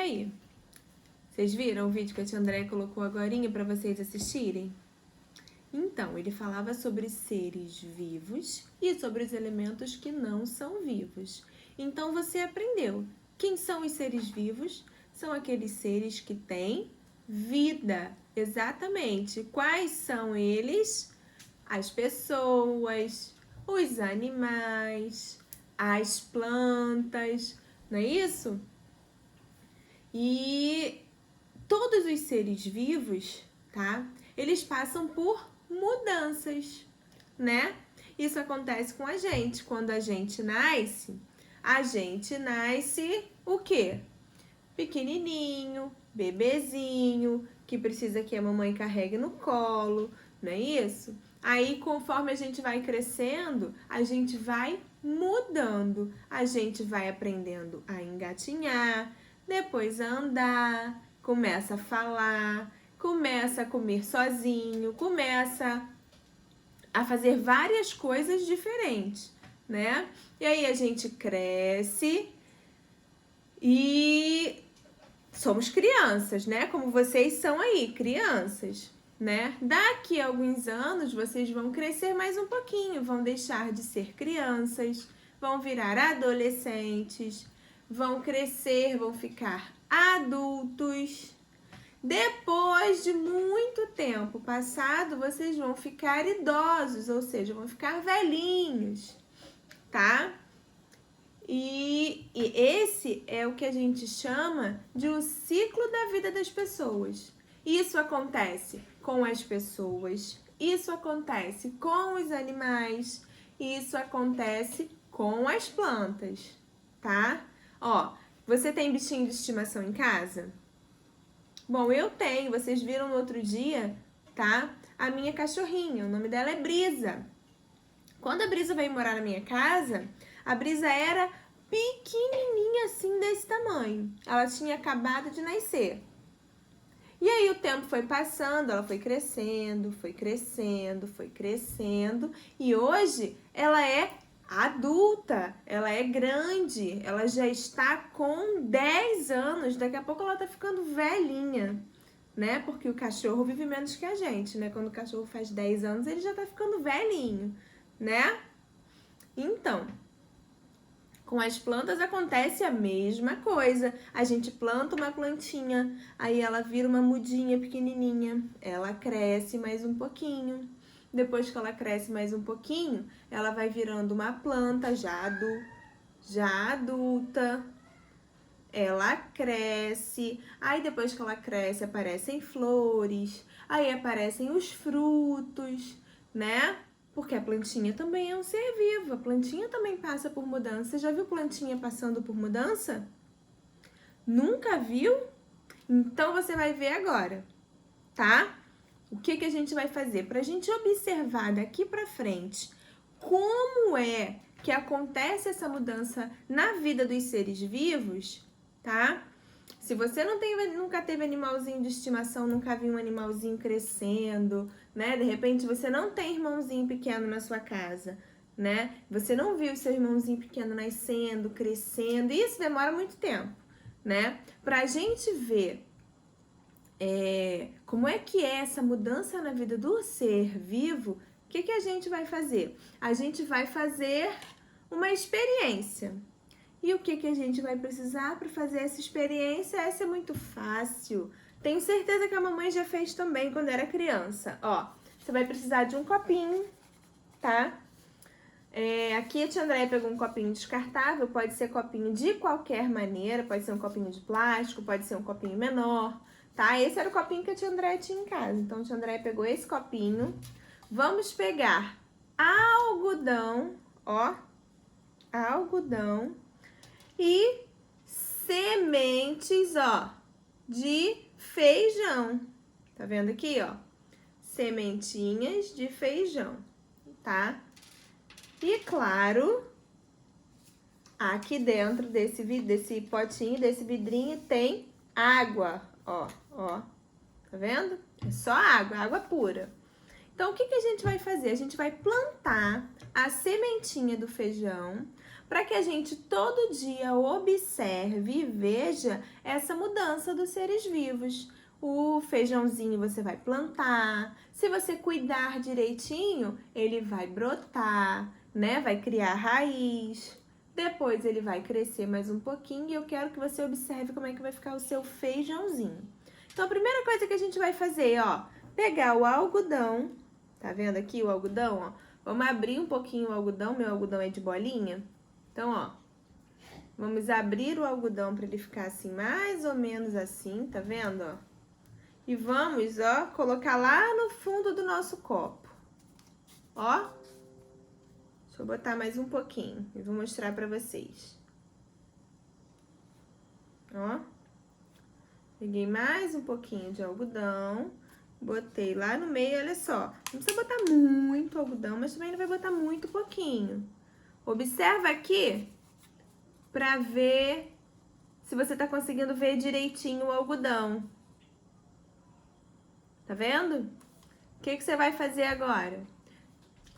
aí? Vocês viram o vídeo que a tia Andréia colocou agorinha para vocês assistirem? Então, ele falava sobre seres vivos e sobre os elementos que não são vivos. Então, você aprendeu. Quem são os seres vivos? São aqueles seres que têm vida. Exatamente. Quais são eles? As pessoas, os animais, as plantas, não é isso? E todos os seres vivos, tá? Eles passam por mudanças, né? Isso acontece com a gente. Quando a gente nasce o quê? Pequenininho, bebezinho, que precisa que a mamãe carregue no colo, não é isso? Aí, conforme a gente vai crescendo, a gente vai mudando. A gente vai aprendendo a engatinhar, depois a andar, começa a falar, começa a comer sozinho, começa a fazer várias coisas diferentes, né? E aí a gente cresce e somos crianças, né? Como vocês são aí, crianças, né? Daqui a alguns anos vocês vão crescer mais um pouquinho, vão deixar de ser crianças, vão virar adolescentes, vão crescer, vão ficar adultos. Depois de muito tempo passado, vocês vão ficar idosos, ou seja, vão ficar velhinhos, tá? E esse é o que a gente chama de um ciclo da vida das pessoas. Isso acontece com as pessoas, isso acontece com os animais, isso acontece com as plantas, tá? Ó, você tem bichinho de estimação em casa? Bom, eu tenho, vocês viram no outro dia, tá? A minha cachorrinha, o nome dela é Brisa. Quando a Brisa veio morar na minha casa, a Brisa era pequenininha assim, desse tamanho. Ela tinha acabado de nascer. E aí o tempo foi passando, ela foi crescendo, foi crescendo, foi crescendo. E hoje ela é adulta, ela é grande, ela já está com 10 anos. Daqui a pouco ela tá ficando velhinha, né? Porque o cachorro vive menos que a gente, né? Quando o cachorro faz 10 anos, ele já tá ficando velhinho, né? Então, com as plantas acontece a mesma coisa. A gente planta uma plantinha, aí ela vira uma mudinha pequenininha, ela cresce mais um pouquinho. Depois que ela cresce mais um pouquinho, ela vai virando uma planta já adulta. Ela cresce, aí depois que ela cresce aparecem flores, aí aparecem os frutos, né? Porque a plantinha também é um ser vivo, a plantinha também passa por mudança. Você já viu plantinha passando por mudança? Nunca viu? Então você vai ver agora, tá? O que a gente vai fazer? Pra gente observar daqui pra frente como é que acontece essa mudança na vida dos seres vivos, tá? Se você nunca teve animalzinho de estimação, nunca viu um animalzinho crescendo, né? De repente você não tem irmãozinho pequeno na sua casa, né? Você não viu seu irmãozinho pequeno nascendo, crescendo, e isso demora muito tempo, né? Pra gente ver como é que é essa mudança na vida do ser vivo, o que a gente vai fazer? A gente vai fazer uma experiência. E o que a gente vai precisar para fazer essa experiência? Essa é muito fácil. Tenho certeza que a mamãe já fez também quando era criança. Ó, você vai precisar de um copinho, tá? Aqui a tia Andréia pegou um copinho descartável, pode ser copinho de qualquer maneira, pode ser um copinho de plástico, pode ser um copinho menor, tá? Esse era o copinho que a tia Andréia tinha em casa. Então a tia Andréia pegou esse copinho. Vamos pegar algodão, ó, algodão e sementes, ó, de feijão. Tá vendo aqui, ó? Sementinhas de feijão, tá? E claro, aqui dentro desse potinho, desse vidrinho, tem água, ó, ó. Tá vendo? É só água, água pura. Então, o que a gente vai fazer? A gente vai plantar a sementinha do feijão para que a gente todo dia observe e veja essa mudança dos seres vivos. O feijãozinho você vai plantar, se você cuidar direitinho, ele vai brotar, né? Vai criar raiz. Depois ele vai crescer mais um pouquinho e eu quero que você observe como é que vai ficar o seu feijãozinho. Então, a primeira coisa que a gente vai fazer, ó, pegar o algodão, tá vendo aqui o algodão, ó? Vamos abrir um pouquinho o algodão, meu algodão é de bolinha. Então, ó, vamos abrir o algodão para ele ficar assim, mais ou menos assim, tá vendo, ó? E vamos, ó, colocar lá no fundo do nosso copo, ó. Deixa eu botar mais um pouquinho e vou mostrar pra vocês. Ó. Peguei mais um pouquinho de algodão, botei lá no meio, olha só. Não precisa botar muito algodão, mas também não vai botar muito pouquinho. Observa aqui pra ver se você tá conseguindo ver direitinho o algodão. Tá vendo? O que você vai fazer agora?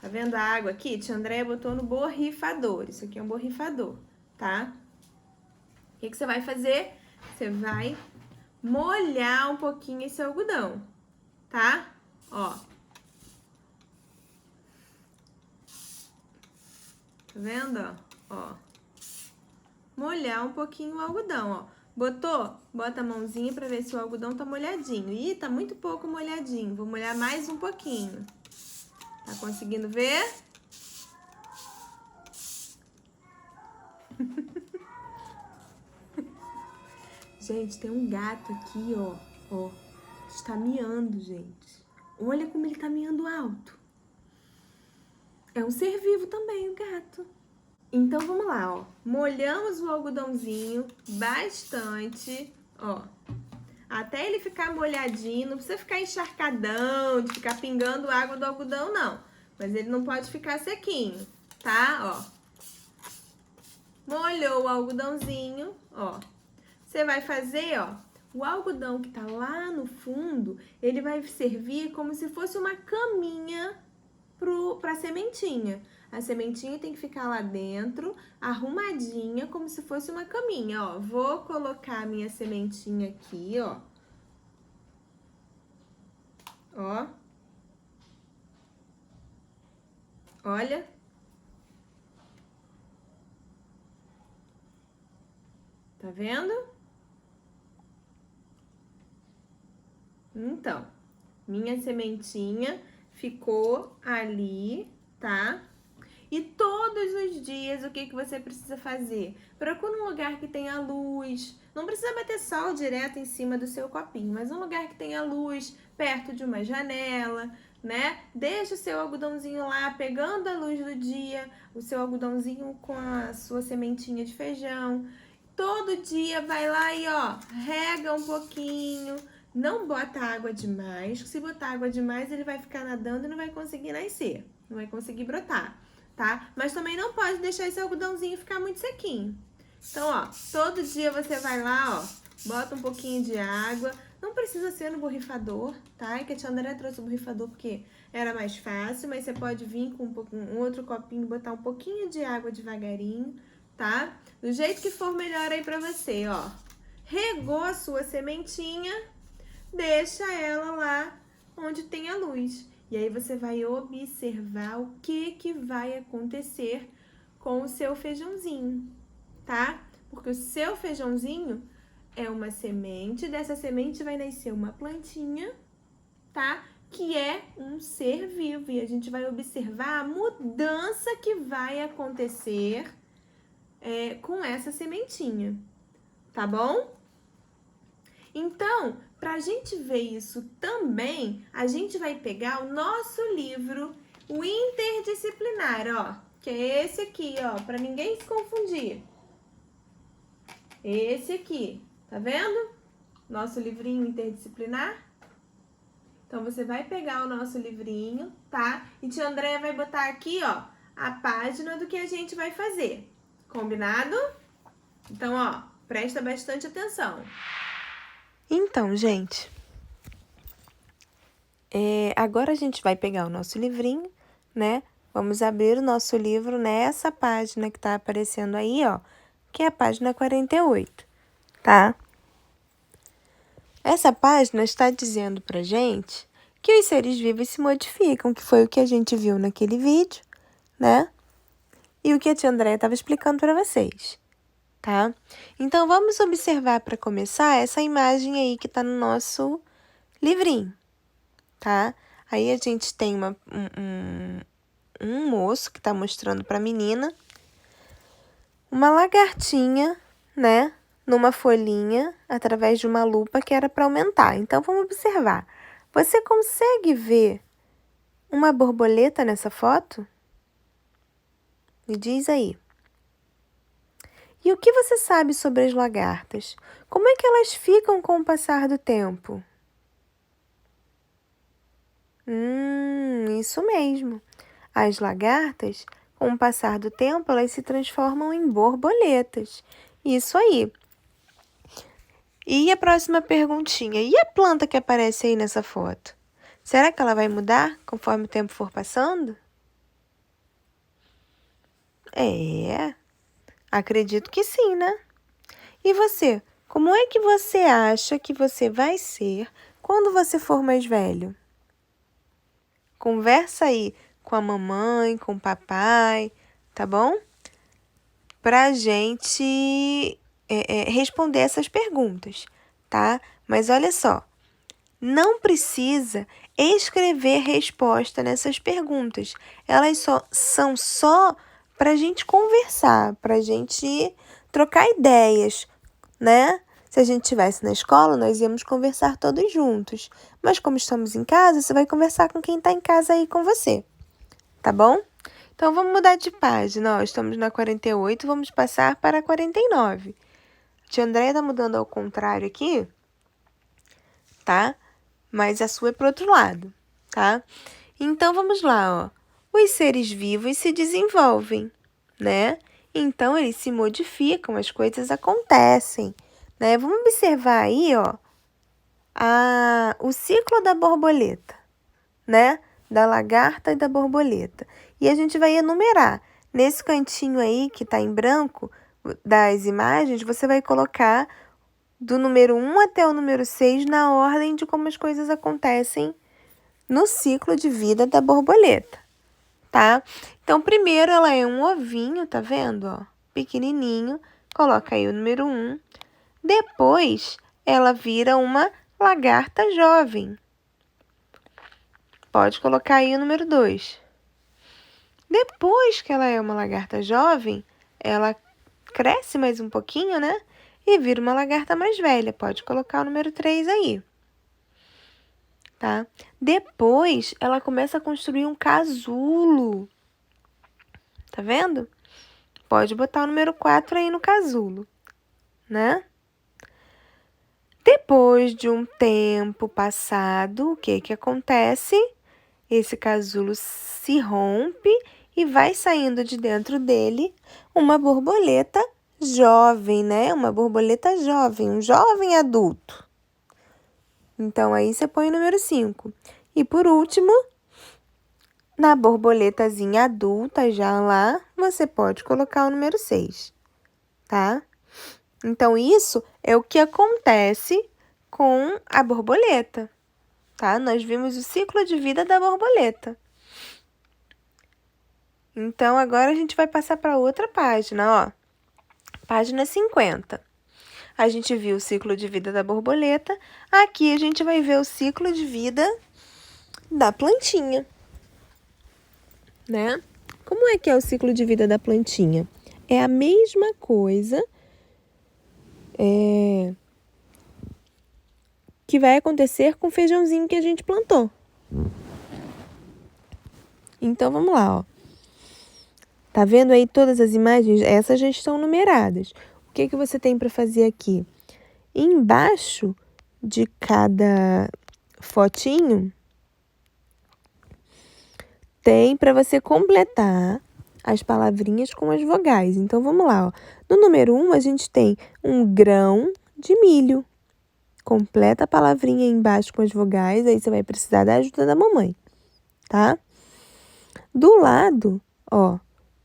Tá vendo a água aqui? Tia Andréia botou no borrifador. Isso aqui é um borrifador, tá? O que você vai fazer? Você vai molhar um pouquinho esse algodão, tá? Ó. Tá vendo? Ó. Molhar um pouquinho o algodão, ó. Botou? Bota a mãozinha pra ver se o algodão tá molhadinho. Ih, tá muito pouco molhadinho. Vou molhar mais um pouquinho. Tá conseguindo ver? Gente, tem um gato aqui, ó. Ó. Está miando, gente. Olha como ele tá miando alto. É um ser vivo também, o gato. Então, vamos lá, ó. Molhamos o algodãozinho bastante, ó. Até ele ficar molhadinho, não precisa ficar encharcadão, de ficar pingando água do algodão, não. Mas ele não pode ficar sequinho, tá? Ó. Molhou o algodãozinho, ó. Você vai fazer, ó, o algodão que tá lá no fundo, ele vai servir como se fosse uma caminha pra sementinha. A sementinha tem que ficar lá dentro, arrumadinha, como se fosse uma caminha, ó. Vou colocar a minha sementinha aqui, ó. Ó. Olha. Tá vendo? Então, minha sementinha ficou ali, tá? E todos os dias, o que você precisa fazer? Procura um lugar que tenha luz. Não precisa bater sol direto em cima do seu copinho, mas um lugar que tenha luz, perto de uma janela, né? Deixa o seu algodãozinho lá, pegando a luz do dia, o seu algodãozinho com a sua sementinha de feijão. Todo dia vai lá e, ó, rega um pouquinho. Não bota água demais, se botar água demais, ele vai ficar nadando e não vai conseguir nascer, não vai conseguir brotar, tá? Mas também não pode deixar esse algodãozinho ficar muito sequinho. Então, ó, todo dia você vai lá, ó, bota um pouquinho de água. Não precisa ser no borrifador, tá? É que a tia André trouxe o borrifador porque era mais fácil, mas você pode vir com um outro copinho, botar um pouquinho de água devagarinho, tá? Do jeito que for melhor aí pra você, ó. Regou a sua sementinha, deixa ela lá onde tem a luz. E aí você vai observar o que vai acontecer com o seu feijãozinho, tá? Porque o seu feijãozinho é uma semente, dessa semente vai nascer uma plantinha, tá? Que é um ser vivo. E a gente vai observar a mudança que vai acontecer com essa sementinha, tá bom? Então, para a gente ver isso também, a gente vai pegar o nosso livro, o interdisciplinar, ó, que é esse aqui, ó, para ninguém se confundir. Esse aqui, tá vendo? Nosso livrinho interdisciplinar. Então, você vai pegar o nosso livrinho, tá? E tia Andréia vai botar aqui, ó, a página do que a gente vai fazer. Combinado? Então, ó, presta bastante atenção. Então, gente, agora a gente vai pegar o nosso livrinho, né? Vamos abrir o nosso livro nessa página que está aparecendo aí, ó, que é a página 48, tá? Essa página está dizendo pra gente que os seres vivos se modificam, que foi o que a gente viu naquele vídeo, né? E o que a tia Andréia estava explicando para vocês, tá? Então, vamos observar para começar essa imagem aí que está no nosso livrinho, tá? Aí a gente tem um moço que está mostrando para a menina uma lagartinha, né? Numa folhinha, através de uma lupa que era para aumentar. Então, vamos observar. Você consegue ver uma borboleta nessa foto? Me diz aí. E o que você sabe sobre as lagartas? Como é que elas ficam com o passar do tempo? Isso mesmo. As lagartas, com o passar do tempo, elas se transformam em borboletas. Isso aí. E a próxima perguntinha? E a planta que aparece aí nessa foto? Será que ela vai mudar conforme o tempo for passando? Acredito que sim, né? E você? Como é que você acha que você vai ser quando você for mais velho? Conversa aí com a mamãe, com o papai, tá bom? Pra gente responder essas perguntas, tá? Mas olha só, não precisa escrever resposta nessas perguntas. Elas são só pra gente conversar, pra gente trocar ideias, né? Se a gente estivesse na escola, nós íamos conversar todos juntos. Mas como estamos em casa, você vai conversar com quem está em casa aí com você. Tá bom? Então, vamos mudar de página. Ó, estamos na 48, vamos passar para a 49. A tia Andréia está mudando ao contrário aqui, tá? Mas a sua é para o outro lado, tá? Então, vamos lá, ó. Os seres vivos se desenvolvem, né? Então, eles se modificam, as coisas acontecem, né? Vamos observar aí, ó, o ciclo da borboleta, né? Da lagarta e da borboleta. E a gente vai enumerar. Nesse cantinho aí, que tá em branco, das imagens, você vai colocar do número 1 até o número 6 na ordem de como as coisas acontecem no ciclo de vida da borboleta, tá? Então, primeiro ela é um ovinho, tá vendo, ó? Pequenininho. Coloca aí o número 1. Depois, ela vira uma lagarta jovem. Pode colocar aí o número 2. Depois que ela é uma lagarta jovem, ela cresce mais um pouquinho, né? E vira uma lagarta mais velha. Pode colocar o número 3 aí. Tá? Depois, ela começa a construir um casulo. Tá vendo? Pode botar o número 4 aí no casulo, né? Depois de um tempo passado, o que acontece? Esse casulo se rompe e vai saindo de dentro dele uma borboleta jovem, né? Uma borboleta jovem, um jovem adulto. Então, aí você põe o número 5. E por último, na borboletazinha adulta já lá, você pode colocar o número 6, tá? Então, isso é o que acontece com a borboleta, tá? Nós vimos o ciclo de vida da borboleta. Então, agora a gente vai passar para outra página, ó. Página 50. A gente viu o ciclo de vida da borboleta. Aqui a gente vai ver o ciclo de vida da plantinha, né? Como é que é o ciclo de vida da plantinha? É a mesma coisa que vai acontecer com o feijãozinho que a gente plantou. Então, vamos lá, ó. Tá vendo aí todas as imagens? Essas já estão numeradas. O que você tem para fazer aqui? Embaixo de cada fotinho, tem para você completar as palavrinhas com as vogais. Então, vamos lá, ó. No número 1, a gente tem um grão de milho. Completa a palavrinha aí embaixo com as vogais, aí você vai precisar da ajuda da mamãe, tá? Do lado, ó,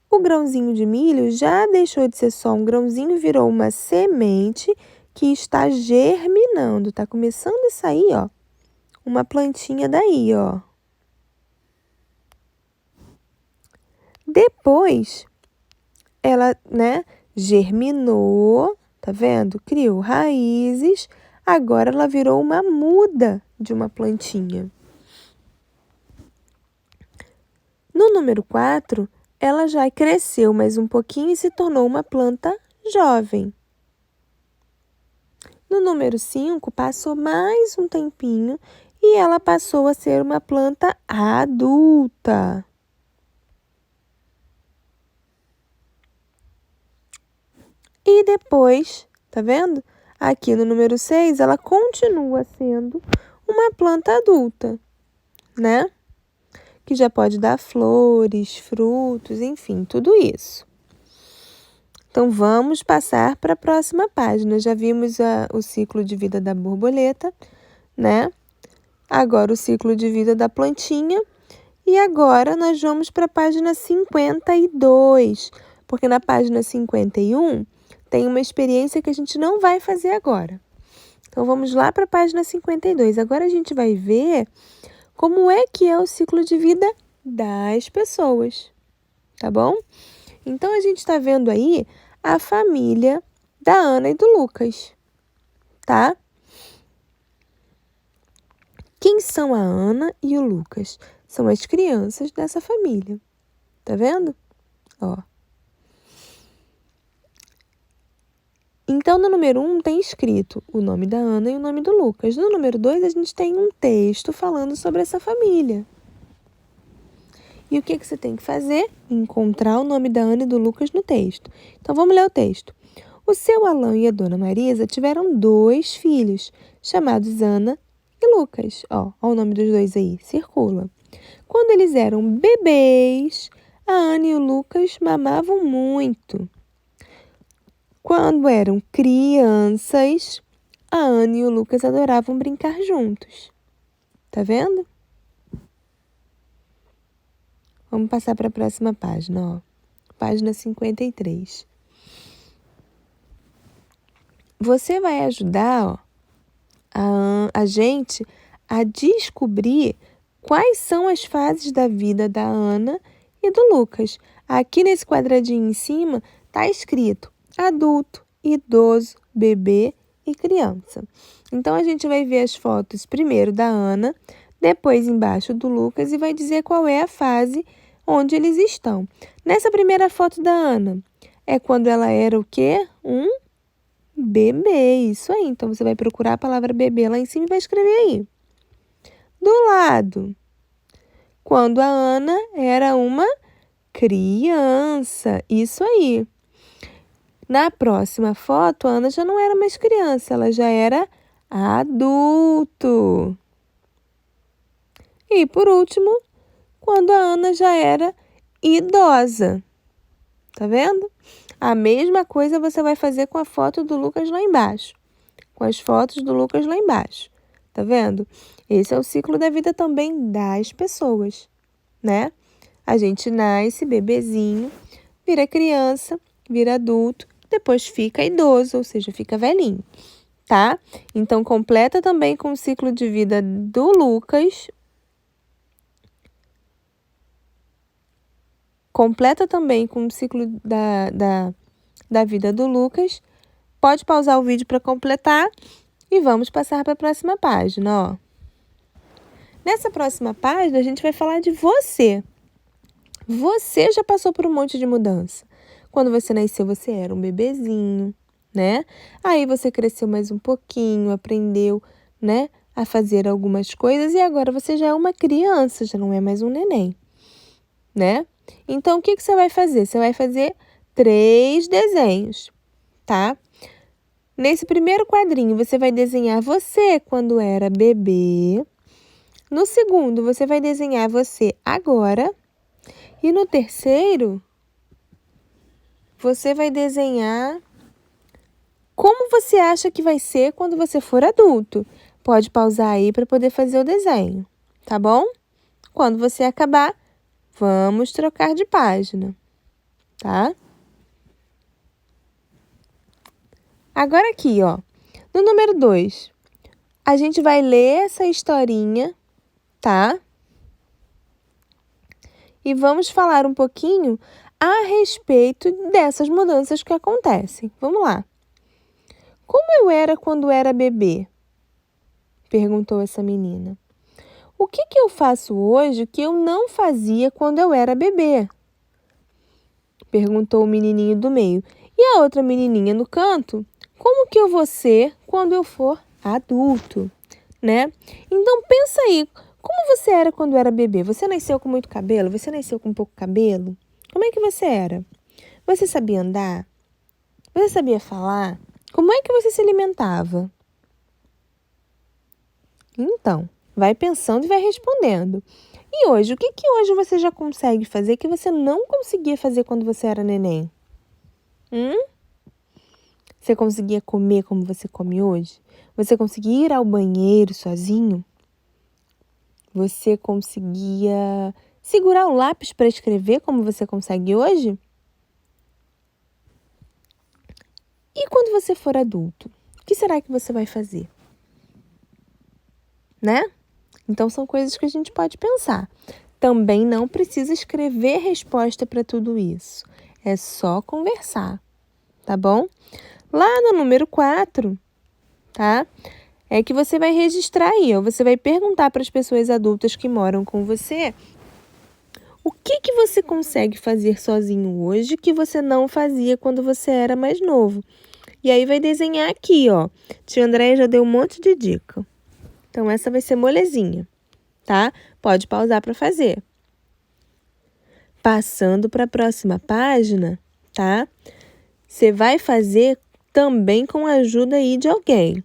o grãozinho de milho já deixou de ser só um grãozinho e virou uma semente que está germinando. Tá começando a sair, ó, uma plantinha daí, ó. Depois, ela, né, germinou, tá vendo? Criou raízes, agora ela virou uma muda de uma plantinha. No número 4, ela já cresceu mais um pouquinho e se tornou uma planta jovem. No número 5, passou mais um tempinho e ela passou a ser uma planta adulta. E depois, tá vendo? Aqui no número 6, ela continua sendo uma planta adulta, né? Que já pode dar flores, frutos, enfim, tudo isso. Então, vamos passar para a próxima página. Já vimos o ciclo de vida da borboleta, né? Agora o ciclo de vida da plantinha. E agora nós vamos para a página 52, porque na página 51 tem uma experiência que a gente não vai fazer agora. Então, vamos lá para a página 52. Agora a gente vai ver como é que é o ciclo de vida das pessoas, tá bom? Então, a gente está vendo aí a família da Ana e do Lucas, tá? Quem são a Ana e o Lucas? São as crianças dessa família, tá vendo? Ó. Então, no número 1 tem escrito o nome da Ana e o nome do Lucas. No número 2, a gente tem um texto falando sobre essa família. E o que você tem que fazer? Encontrar o nome da Ana e do Lucas no texto. Então, vamos ler o texto. O seu Alain e a dona Marisa tiveram 2 filhos, chamados Ana e Lucas. Ó o nome dos 2 aí, circula. Quando eles eram bebês, a Ana e o Lucas mamavam muito. Quando eram crianças, a Ana e o Lucas adoravam brincar juntos. Tá vendo? Vamos passar para a próxima página, ó. Página 53. Você vai ajudar, ó, a gente a descobrir quais são as fases da vida da Ana e do Lucas. Aqui nesse quadradinho em cima tá escrito adulto, idoso, bebê e criança. Então, a gente vai ver as fotos primeiro da Ana, depois embaixo do Lucas e vai dizer qual é a fase onde eles estão. Nessa primeira foto da Ana, é quando ela era o quê? Um bebê, isso aí. Então, você vai procurar a palavra bebê lá em cima e vai escrever aí. Do lado, quando a Ana era uma criança, isso aí. Na próxima foto, a Ana já não era mais criança, ela já era adulto. E, por último, quando a Ana já era idosa. Tá vendo? A mesma coisa você vai fazer com a foto do Lucas lá embaixo. Com as fotos do Lucas lá embaixo. Tá vendo? Esse é o ciclo da vida também das pessoas, né? A gente nasce bebezinho, vira criança, vira adulto, depois fica idoso, ou seja, fica velhinho, tá? Então, completa também com o ciclo de vida do Lucas. Completa também com o ciclo da vida do Lucas. Pode pausar o vídeo para completar e vamos passar para a próxima página, ó. Nessa próxima página, a gente vai falar de você. Você já passou por um monte de mudança. Quando você nasceu, você era um bebezinho, né? Aí você cresceu mais um pouquinho, aprendeu, né, a fazer algumas coisas e agora você já é uma criança, já não é mais um neném, né? Então, o que você vai fazer? Você vai fazer 3 desenhos, tá? Nesse primeiro quadrinho, você vai desenhar você quando era bebê. No segundo, você vai desenhar você agora. E no terceiro, você vai desenhar como você acha que vai ser quando você for adulto. Pode pausar aí para poder fazer o desenho, tá bom? Quando você acabar, Vamos trocar de página, tá? Agora aqui, ó, no número 2, a gente vai ler essa historinha, tá? E vamos falar um pouquinho a respeito dessas mudanças que acontecem. Vamos lá. Como eu era quando era bebê? Perguntou essa menina. O que eu faço hoje que eu não fazia quando eu era bebê? Perguntou o menininho do meio. E a outra menininha no canto? Como que eu vou ser quando eu for adulto, né? Então pensa aí, como você era quando era bebê? Você nasceu com muito cabelo? Você nasceu com pouco cabelo? Como é que você era? Você sabia andar? Você sabia falar? Como é que você se alimentava? Então, vai pensando e vai respondendo. E hoje, o que hoje você já consegue fazer que você não conseguia fazer quando você era neném? Você conseguia comer como você come hoje? Você conseguia ir ao banheiro sozinho? Você conseguia segurar o lápis para escrever como você consegue hoje? E quando você for adulto, o que será que você vai fazer? Né? Então, são coisas que a gente pode pensar. Também não precisa escrever resposta para tudo isso. É só conversar, tá bom? Lá no número 4, tá? É que você vai registrar aí, ó. Você vai perguntar para as pessoas adultas que moram com você o que você consegue fazer sozinho hoje que você não fazia quando você era mais novo. E aí vai desenhar aqui, ó. Tia Andréia já deu um monte de dica. Então, essa vai ser molezinha, tá? Pode pausar para fazer. Passando para a próxima página, tá? Você vai fazer também com a ajuda aí de alguém,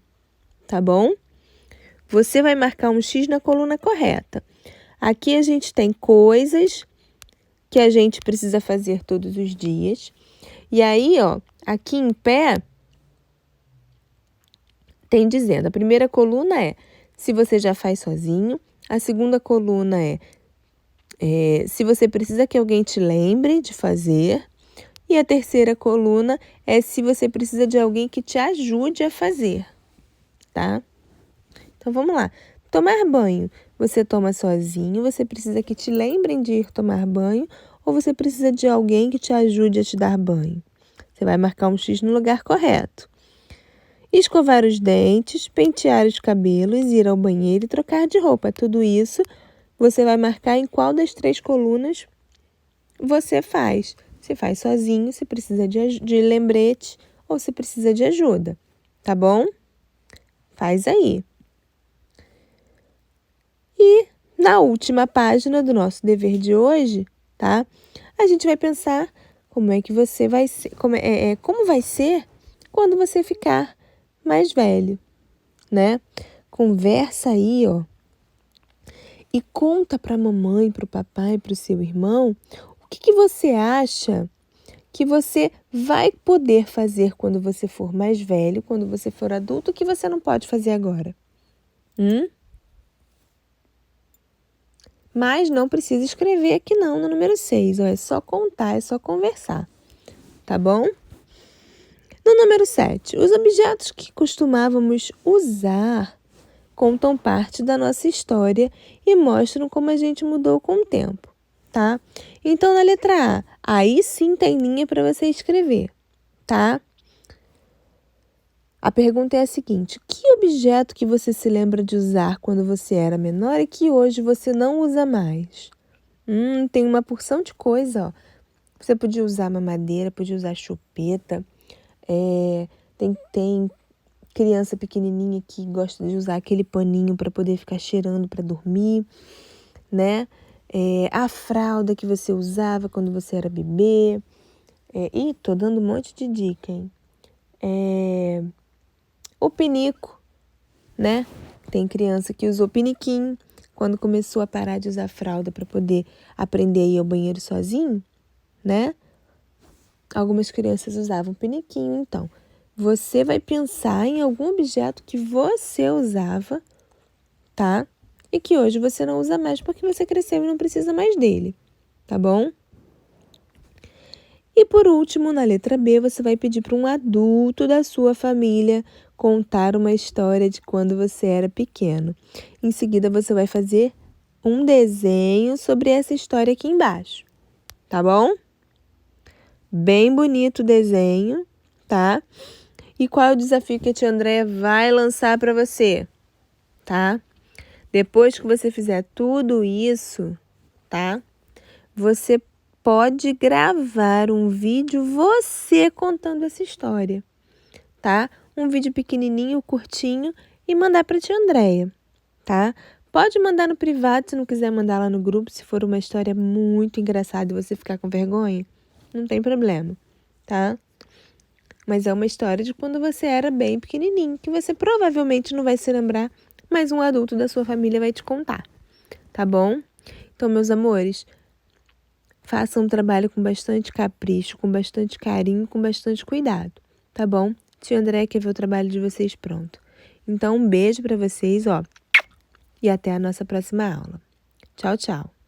tá bom? Você vai marcar um X na coluna correta. Aqui a gente tem coisas que a gente precisa fazer todos os dias. E aí, ó, aqui em pé, tem dizendo, a primeira coluna é se você já faz sozinho. A segunda coluna é se você precisa que alguém te lembre de fazer. E a terceira coluna é se você precisa de alguém que te ajude a fazer, tá? Então, vamos lá. Tomar banho. Você toma sozinho, você precisa que te lembrem de ir tomar banho ou você precisa de alguém que te ajude a te dar banho? Você vai marcar um X no lugar correto. Escovar os dentes, pentear os cabelos, ir ao banheiro e trocar de roupa. Tudo isso você vai marcar em qual das 3 colunas você faz. Você faz sozinho, se precisa de lembrete ou se precisa de ajuda, tá bom? Faz aí. E na última página do nosso dever de hoje, tá? A gente vai pensar como é que você vai ser, como vai ser quando você ficar mais velho, né? Conversa aí, ó. E conta para a mamãe, para o papai, para o seu irmão, o que você acha que você vai poder fazer quando você for mais velho, quando você for adulto, que você não pode fazer agora. Mas não precisa escrever aqui não, no número 6. Ó, é só contar, é só conversar. Tá bom? No número 7, os objetos que costumávamos usar contam parte da nossa história e mostram como a gente mudou com o tempo, tá? Então, na letra A, aí sim tem linha para você escrever, tá? A pergunta é a seguinte: que objeto que você se lembra de usar quando você era menor e que hoje você não usa mais? Tem uma porção de coisa, ó. Você podia usar mamadeira, podia usar chupeta, tem criança pequenininha que gosta de usar aquele paninho para poder ficar cheirando para dormir, né? A fralda que você usava quando você era bebê. E tô dando um monte de dica, hein? O pinico, né? Tem criança que usou piniquinho quando começou a parar de usar fralda para poder aprender a ir ao banheiro sozinho, né? Algumas crianças usavam piniquinho, então. Você vai pensar em algum objeto que você usava, tá? E que hoje você não usa mais porque você cresceu e não precisa mais dele, tá bom? E por último, na letra B, você vai pedir para um adulto da sua família contar uma história de quando você era pequeno. Em seguida, você vai fazer um desenho sobre essa história aqui embaixo, tá bom? Bem bonito o desenho, tá? E qual é o desafio que a tia Andréia vai lançar para você, tá? Depois que você fizer tudo isso, tá? Você pode gravar um vídeo você contando essa história, tá? Um vídeo pequenininho, curtinho e mandar para tia Andréia, tá? Pode mandar no privado se não quiser mandar lá no grupo, se for uma história muito engraçada e você ficar com vergonha, não tem problema, tá? Mas é uma história de quando você era bem pequenininho, que você provavelmente não vai se lembrar, mas um adulto da sua família vai te contar, tá bom? Então, meus amores, façam um trabalho com bastante capricho, com bastante carinho, com bastante cuidado, tá bom? Tia Andréia quer ver o trabalho de vocês pronto. Então, um beijo para vocês, ó, e até a nossa próxima aula. Tchau, tchau!